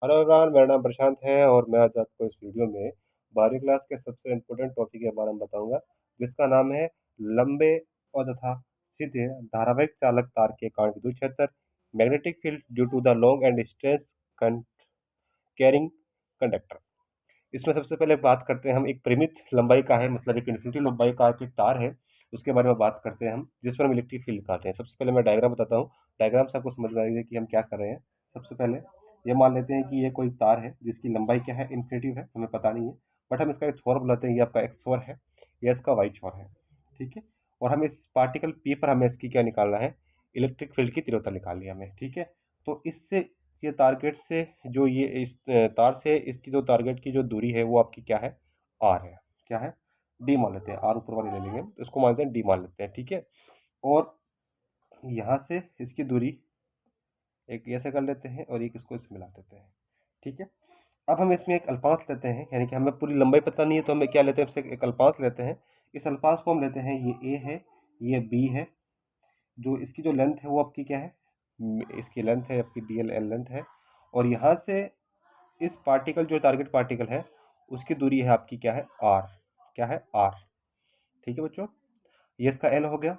Hello everyone, मेरा नाम प्रशांत है और मैं आज आपको इस वीडियो में 12वीं क्लास के सबसे इम्पोर्टेंट टॉपिक के बारे में बताऊंगा, जिसका नाम है लंबे और तथा सीधे धारावाहिक चालक तार के कारण विद्युत क्षेत्र, magnetic field due to the long and stretch carrying conductor. इसमें सबसे पहले बात करते हैं हम एक परिमित लंबाई का है, मतलब एक इन्फिनिटी लंबाई का एक तार है, उसके बारे में बात करते हैं हम, जिस पर हम इलेक्ट्रिक फील्ड निकालते हैं। सबसे पहले मैं डायग्राम बताता हूँ, डायग्राम से आपको समझ में आएगा कि हम क्या कर रहे हैं। सबसे पहले ये मान लेते हैं कि ये कोई तार है जिसकी लंबाई क्या है, इन्फिनिटिव है, हमें पता नहीं है, बट हम इसका एक छोर बुलाते हैं, ये आपका एक्स छोर है, ये इसका वाई छोर है, ठीक है। और हमें इस पार्टिकल पी पर हमें इसकी क्या निकालना है, इलेक्ट्रिक फील्ड की तीव्रता निकालनी है हमें, ठीक है। तो इससे ये टारगेट से जो ये इस तार से इसकी जो टारगेट की जो दूरी है वो आपकी क्या है, आर है। क्या है, डी मान लेते हैं, आर ऊपर वाले ले लेंगे तो इसको मान लेते हैं डी मान लेते हैं, ठीक है। और यहाँ से इसकी दूरी एक ऐसे कर लेते हैं और एक इसको इससे मिला देते हैं, ठीक है। अब हम इसमें एक अल्पांश लेते हैं, यानी कि हमें पूरी लंबाई पता नहीं है तो हमें क्या लेते हैं, इससे एक अल्पांश लेते हैं। इस अल्पांश को हम लेते हैं, ये ए है, ये बी है, जो इसकी जो लेंथ है वो आपकी क्या है, इसकी लेंथ है आपकी डी एल एल लेंथ है। और यहाँ से इस पार्टिकल जो टारगेट पार्टिकल है उसकी दूरी है आपकी क्या है, आर। क्या है, आर, ठीक है बच्चों। ये इसका एल हो गया।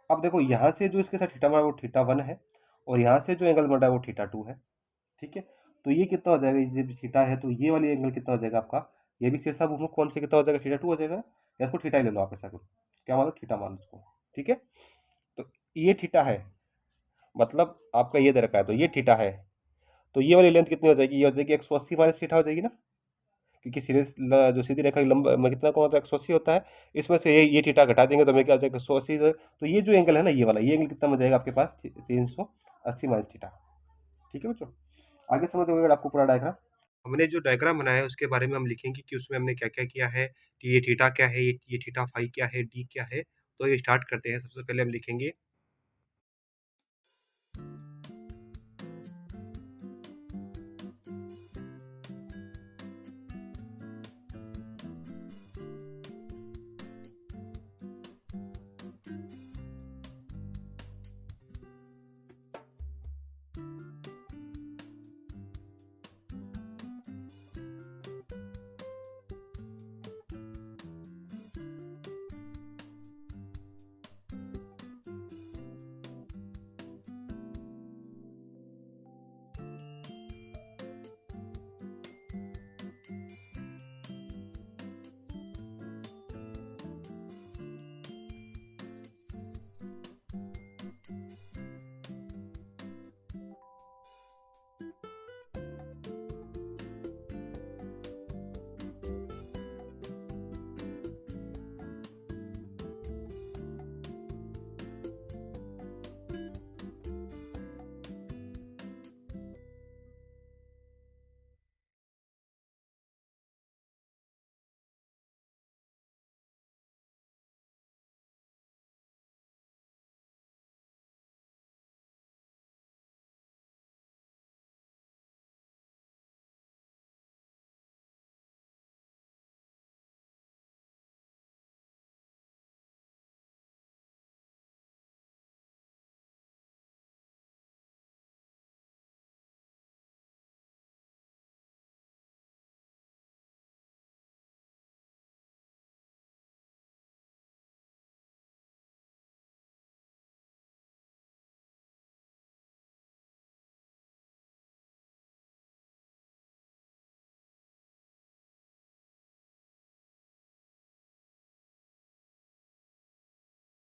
अब देखो यहाँ से जो इसके साथ थीटा बना है वो थीटा वन है, और यहाँ से जो एंगल बन रहा है वो थीटा टू है, ठीक है। तो ये कितना हो जाएगा, ये थीटा है तो ये वाली एंगल कितना हो जाएगा आपका, ये भी शीर्षा भूमि कौन से कितना हो जाएगा, थीटा टू हो जाएगा, या इसको थीटा ही ले लो आप, ऐसा करो, क्या मान लो, थीटा मान लो इसको, ठीक है। तो ये थीटा है, मतलब आपका ये दे रखा है तो ये थीटा है, तो ये वाली लेंथ कितनी हो जाएगी, ये हो जाएगी 180 माइनस थीटा हो जाएगी ना, क्योंकि सीधे जो सीधी रेखा की लंबा में कितना कौन होता है, 180 होता है। इसमें से ये थीटा घटा देंगे तो हमें क्या हो जाएगा, 180। तो ये जो एंगल है ना, ये वाला, ये एंगल कितना हो जाएगा आपके पास, 380 माइनस थीटा, ठीक है बच्चों। आगे समझ होगा आपको पूरा डायग्राम। हमने जो डायग्राम बनाया है उसके बारे में हम लिखेंगे कि उसमें हमने क्या क्या किया है, कि ये थीटा क्या है, ये थीटा फाई क्या है, डी क्या है। तो ये स्टार्ट करते हैं। सबसे पहले हम लिखेंगे,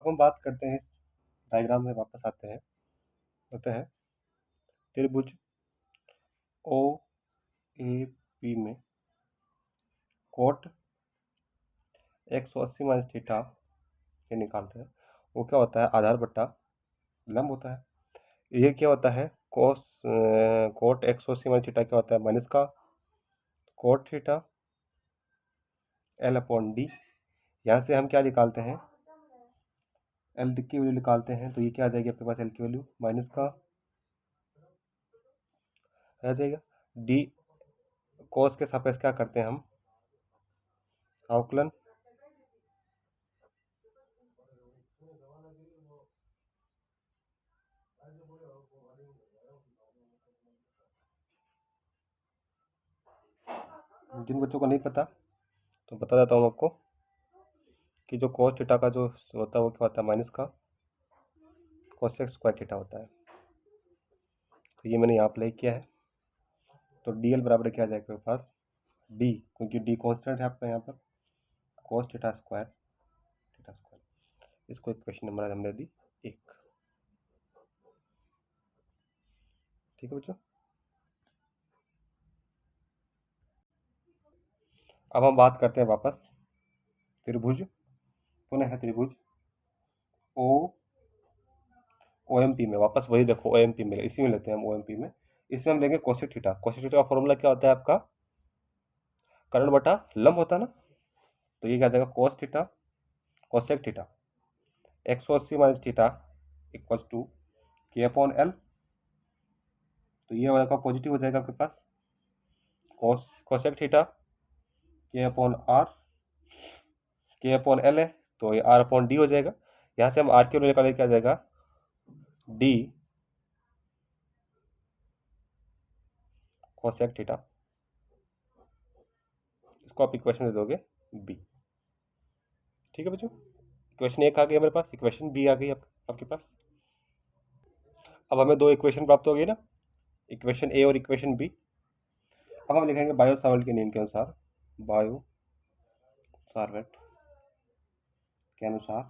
अब हम बात करते हैं, डायग्राम में वापस आते हैं, होते हैं त्रिभुज ओ ए पी में कोट 180 माइनस थीटा ये निकालते हैं। वो क्या होता है, आधार बट्टा लंब होता है। ये क्या होता है, कोस कोट 180 माइनस थीटा क्या होता है, माइनस का cot theta L upon D. यहाँ से हम क्या निकालते हैं, एल की वैल्यू निकालते हैं, तो ये क्या आ जाएगी आपके पास, एल की वैल्यू माइनस का आ जाएगा डी। कोस के सापेक्ष क्या करते हैं हम, अवकलन, जिन बच्चों को नहीं पता तो बता देता हूँ आपको कि जो cos थीटा का जो होता है वो क्या होता है, माइनस का कोसेक स्क्वायर थीटा होता है। तो ये मैंने यहाँ अप्लाई किया है। तो डी एल बराबर क्या आ जाएगा मेरे पास, डी, क्योंकि डी कॉन्स्टेंट है आपका यहाँ पर, cos theta square theta square. इसको इक्वेशन नंबर हमने दी 1। ठीक है बच्चों। अब हम बात करते हैं वापस त्रिभुज, पुनः है त्रिभुज ओ ओ एम पी में। वापस वही देखो ओ एम पी में, इसी में लेते हैं हम ओ एम पी में। इसमें हम लेंगे कोसेक थीटा। कोसेक थीटा का फॉर्मूला क्या होता है आपका, कर्ण बटा लंब होता है ना। तो ये क्या आ जाएगा, cos theta cosec theta 180 minus theta equals to K upon L. तो ये वाला का पॉजिटिव हो जाएगा आपके पास, cos cosec theta K upon R, K upon L है तो ये आर अपॉन डी हो जाएगा। यहाँ से हम आर की वैल्यू निकालें, क्या आ जाएगा, डी कोसेक थीटा। इसको आप इक्वेशन दे दोगे बी। ठीक है बच्चों, इक्वेशन 1 आ गई हमारे पास, इक्वेशन बी आ गई आपके पास। अब हमें 2 इक्वेशन प्राप्त हो गई ना, इक्वेशन ए और इक्वेशन बी। अब हम लिखेंगे बायो सावर्ट के नियम के अनुसार, बायो सावर्ट के अनुसार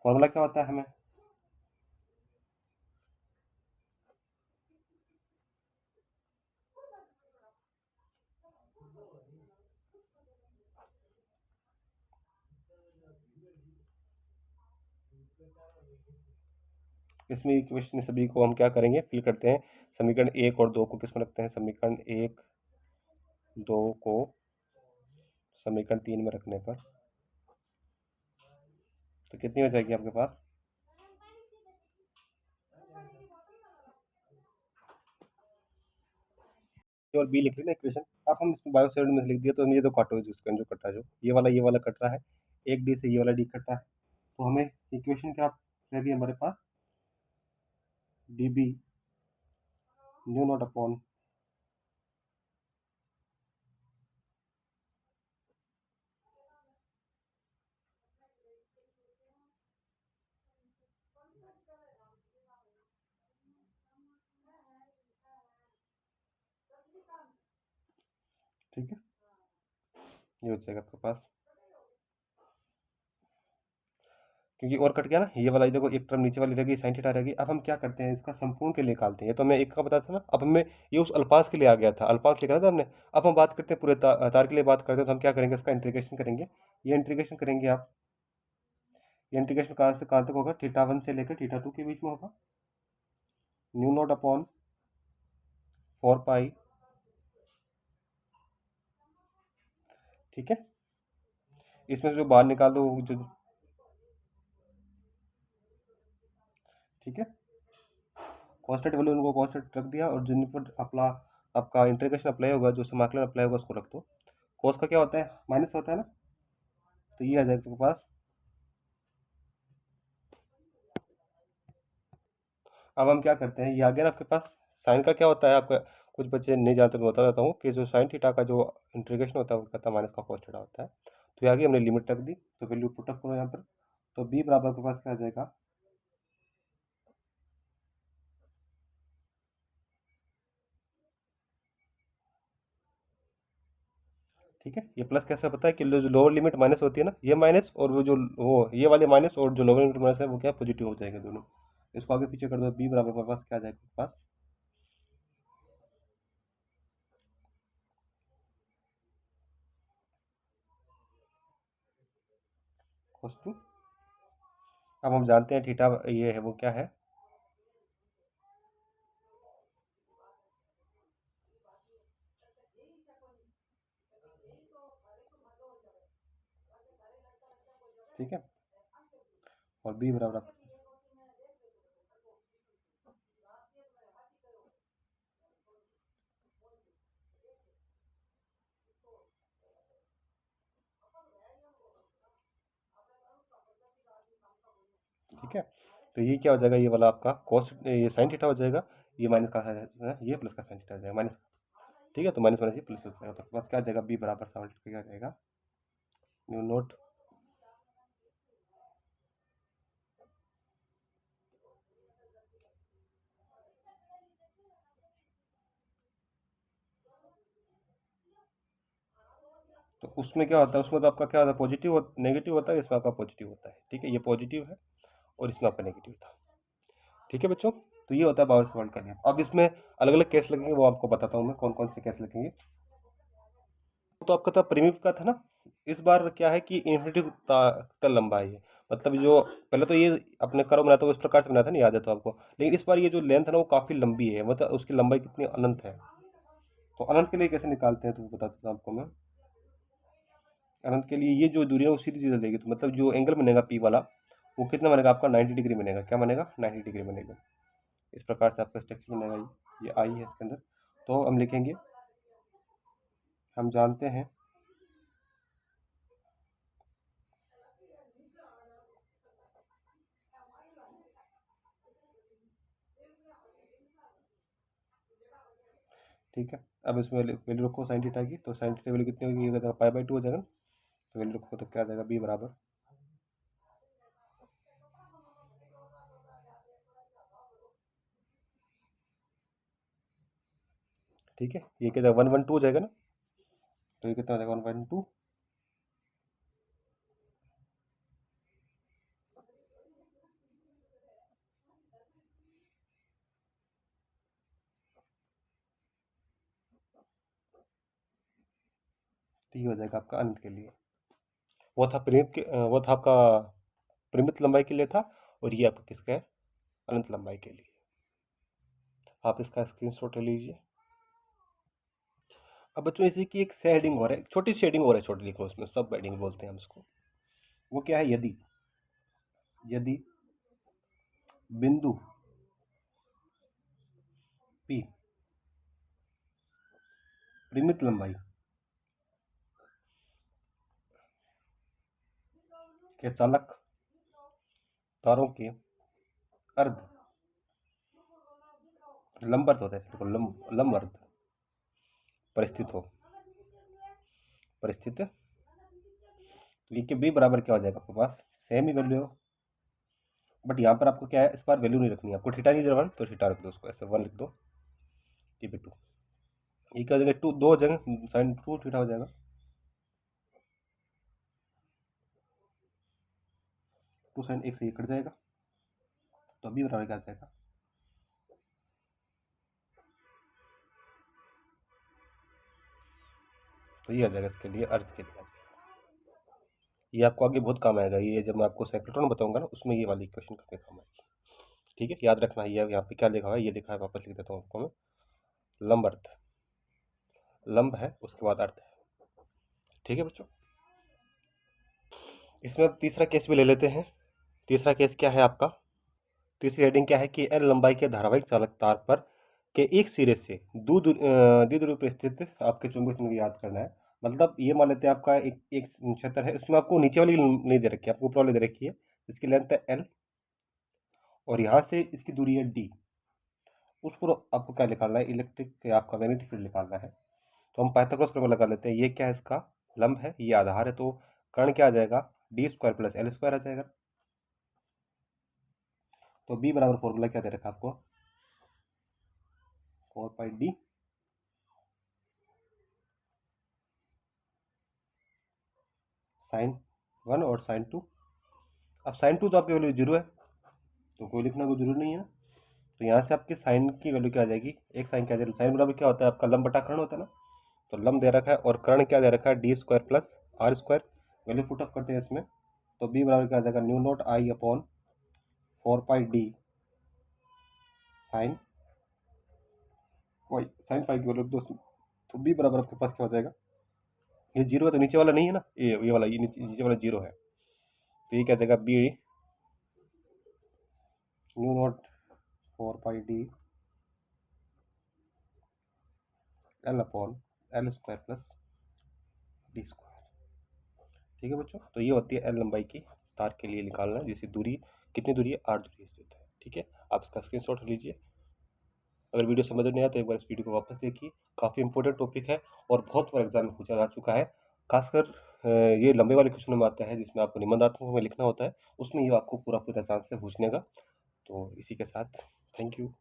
फॉर्मूला क्या होता है हमें, इसमें इक्वेशन सभी को हम क्या करेंगे, फिल करते हैं। समीकरण 1 और 2 को किस में रखते हैं, समीकरण 1 2 को समीकरण 3 में रखने पर तो कितनी हो जाएगी आपके पास, और बी लिख लेना इक्वेशन। अब हम इसमें बायो सेवन में से लिख दिया, तो हम ये तो काटो, जिसका जो कट रहा है, जो ये वाला कट रहा है, एक डी से ये वाला डी कट रहा है। तो हमें इक्वेशन क्या रह गई हमारे पास, D B mu naught upon ठीक है, ये हो जाएगा आपके पास, क्योंकि और कट गया ना ये वाला, देखो एक टर्म नीचे वाली रहेगी, साइन थीटा रहेगी। अब हम क्या करते हैं, इसका संपूर्ण के लिए निकालते हैं। ये तो हमें एक का पता था ना, अब हमें ये उस अल्पांश के लिए आ गया था, अल्पांश लिखा था हमने। अब हम बात करते हैं पूरे तार के लिए बात करते हैं, तो हम क्या करेंगे, इसका इंटीग्रेशन करेंगे। ये इंटीग्रेशन करेंगे आप, ये इंटीग्रेशन कहाँ से कहाँ तक होगा, थीटा 1 से लेकर थीटा 2 के बीच में होगा, न्यू नॉट अपॉन 4 पाई। ठीक है, इसमें से जो बाहर निकाल दो जो, ठीक है, कांस्टेंट वैल्यू उनको कांस्टेंट रख दिया, और जिन पर अपना आपका इंटीग्रेशन अप्लाई होगा, जो समाकलन अप्लाई होगा, उसको रख दो। कोस का क्या होता है, माइनस होता है ना, तो ये आ जाएगा आपके पास। अब हम क्या करते हैं, ये आ गया ना आपके पास। साइन का क्या होता है आपका, कुछ बच्चे नहीं जानते, मैं बता देता हूँ कि जो साइन थीटा का जो इंटीग्रेशन होता है वो कहता है माइनस का कॉस थीटा होता है। तो ये आगे हमने लिमिट रख दी, तो वैल्यू पुट अप करो यहाँ पर। तो बी बराबर आपके पास क्या आ जाएगा, ठीक है। ये प्लस कैसे पता है कि जो लोअर लिमिट माइनस होती है ना, ये माइनस, और वो जो वो ये वाले माइनस, और जो लोअर लिमिट माइनस है वो क्या पॉजिटिव हो जाएंगे दोनों। इसको आगे पीछे कर दो, बी बराबर आपके पास क्या आ जाएगा आपके पास, cos 2। अब हम जानते हैं थीटा ये है वो क्या है, ठीक है, और बी बराबर ठीक है। तो ये क्या हो जाएगा, ये वाला आपका कॉस, ये साइन थीटा हो जाएगा, ये माइनस का है, ये प्लस का साइन थीटा हो जाएगा, माइनस। ठीक है, तो माइनस माइनस ये प्लस हो जाएगा, तो आपके पास क्या आ जाएगा, बी बराबर सॉल्व क्या जाएगा, न्यू नोट तो उसमें क्या होता है, उसमें तो आपका क्या होता है, पॉजिटिव नेगेटिव होता है, इसमें आपका पॉजिटिव होता है। ठीक है, ये पॉजिटिव है और इसमें आपका नेगेटिव था। ठीक है बच्चों, तो ये होता है पावर सॉल्व का नियम। अब इसमें अलग अलग केस लगेंगे, वो आपको बताता हूँ मैं कौन कौन से केस लगेंगे। तो आपका था प्रीमिप का था ना, इस बार क्या है कि इन्फिनिटी तक लंबा है ये, मतलब जो पहले तो ये अपने कर्व बनाया था वो इस प्रकार से बनाया था, नहीं याद है तो आपको, लेकिन इस बार ये जो लेंथ है ना वो काफ़ी लंबी है, मतलब उसकी लंबाई कितनी अनंत है। तो अनंत के लिए कैसे निकालते हैं तो बता देता हूँ आपको मैं। अनंत के लिए ये जो दूरी है वो सीधी सीधी देगी, तो मतलब जो एंगल बनेगा पी वाला वो कितना बनेगा आपका, 90 डिग्री बनेगा। क्या बनेगा, 90 डिग्री बनेगा। इस प्रकार से आपका स्ट्रक्चर बनेगा, ये आई है इसके अंदर। तो हम लिखेंगे, हम जानते हैं ठीक है। अब इसमें वैल्यू रखो साइन थीटा की, तो साइन थीटा वैल्यू कितनी होगी, ये पाई बाई 2 हो जाएगा ना, तो वैल्यू रखो तो क्या आ जाएगा, बी बराबर, ठीक है, ये क्या जाएगा 112 हो जाएगा ना, तो ये कितना हो जाएगा 112, तो ये हो जाएगा आपका अनंत के लिए। वो था परिमित के वो था आपका परिमित लंबाई के लिए था, और ये आपका किसका है, अनंत लंबाई के लिए। आप इसका स्क्रीनशॉट ले लीजिए। अब बच्चों इसी की एक शेडिंग और है, छोटी शेडिंग और है, छोटी लिखो उसमें, सब हेडिंग बोलते हैं हम इसको। वो क्या है, यदि यदि बिंदु पी परिमित लंबाई के चालक तारों के अर्ध लंबवत होता है, इसको लंब अर्ध परिस्थित हो, परिस्थित, तो ये बी बराबर क्या हो जाएगा आपके पास, सेम ही वैल्यू हो, बट यहाँ पर आपको क्या है, इस बार वैल्यू नहीं रखनी है आपको, थीटा नहीं दे रहा वन, तो थीटा रख दो उसको, ऐसे वन लिख दो, ये पे टू, ये क्या हो जाएगा, टू दो हो जाएगा, साइन टू थीटा हो जाएगा, टू साइन एक से ये कट जाएगा, तो बी बराबर क्या आ जाएगा, तो ये आ जाएगा इसके लिए, अर्थ के लिए आ जाएगा। ये आपको आगे बहुत काम आएगा, ये जब मैं आपको साइक्लोट्रॉन बताऊंगा ना उसमें ये वाली इक्वेशन करके काम आएगी। ठीक है, याद रखना, ये यहाँ पे क्या लिखा हुआ है, ये लिखा है, वापस लिख देता हूँ आपको मैं, लंब अर्थ, लंब है उसके बाद अर्थ है। ठीक है बच्चों, इसमें अब तीसरा केस भी ले लेते हैं। तीसरा केस क्या है आपका, तीसरी हेडिंग क्या है कि एल लंबाई के धारावाहिक चालक तार पर के एक सिरे से द्विध्रुव पर स्थित आपके चुंबक चिन्ह को याद करना है। मतलब ये मान लेते हैं आपका एक एक क्षेत्र है, उसमें आपको नीचे वाली नहीं दे रखी है, आपको ऊपर वाली दे रखी है, इसकी लेंथ है एल, और यहाँ से इसकी दूरी है डी। उस पर आपको क्या निकालना है, इलेक्ट्रिक आपका मैग्नेटिक फील्ड निकालना है। तो हम पाइथागोरस प्रमेय लगा लेते हैं, ये क्या है, इसका लंब है, ये आधार है, तो कर्ण क्या आ जाएगा, D square plus L square आ जाएगा। तो बी बराबर फॉर्मूला क्या दे रखा है आपको, 4 पाई डी साइन वन और साइन टू। अब साइन टू तो आपकी वैल्यू जीरो है, तो कोई लिखना कोई जरूरी नहीं है ना, तो यहाँ से आपकी साइन की वैल्यू क्या आ जाएगी, एक साइन क्या आ जाएगी, साइन बराबर क्या होता है आपका, लंब बटा कर्ण होता है ना, तो लंब दे रखा है और कर्ण क्या दे रखा है, D square plus R square. Value put up करते हैं इसमें, तो बी बराबर क्या आ जाएगा, mu naught I upon 4 pi D sine Y, sine phi की वैल्यू दो, तो बी बराबर आपके पास क्या हो जाएगा, ये जीरो है तो नीचे वाला नहीं है ना, ये वाला, ये नीचे वाला जीरो है, तो ये क्या देगा, B mu naught 4 pi D L upon L square plus D square. ठीक है बच्चों, तो ये होती है एल लंबाई की तार के लिए निकालना है, जैसे दूरी कितनी दूरी है, 8 दूरी स्थित है। ठीक है, आप इसका स्क्रीनशॉट लीजिए। अगर वीडियो समझ में नहीं आया तो एक बार इस वीडियो को वापस देखिए, काफ़ी इंपॉर्टेंट टॉपिक है और बहुत बार एग्ज़ाम में पूछा जा चुका है। खासकर ये लंबे वाले क्वेश्चनों में आता है जिसमें आपको निबंधात्मक में लिखना होता है, उसमें ये आपको पूरा-पूरा चांस है पूछने का। तो इसी के साथ थैंक यू।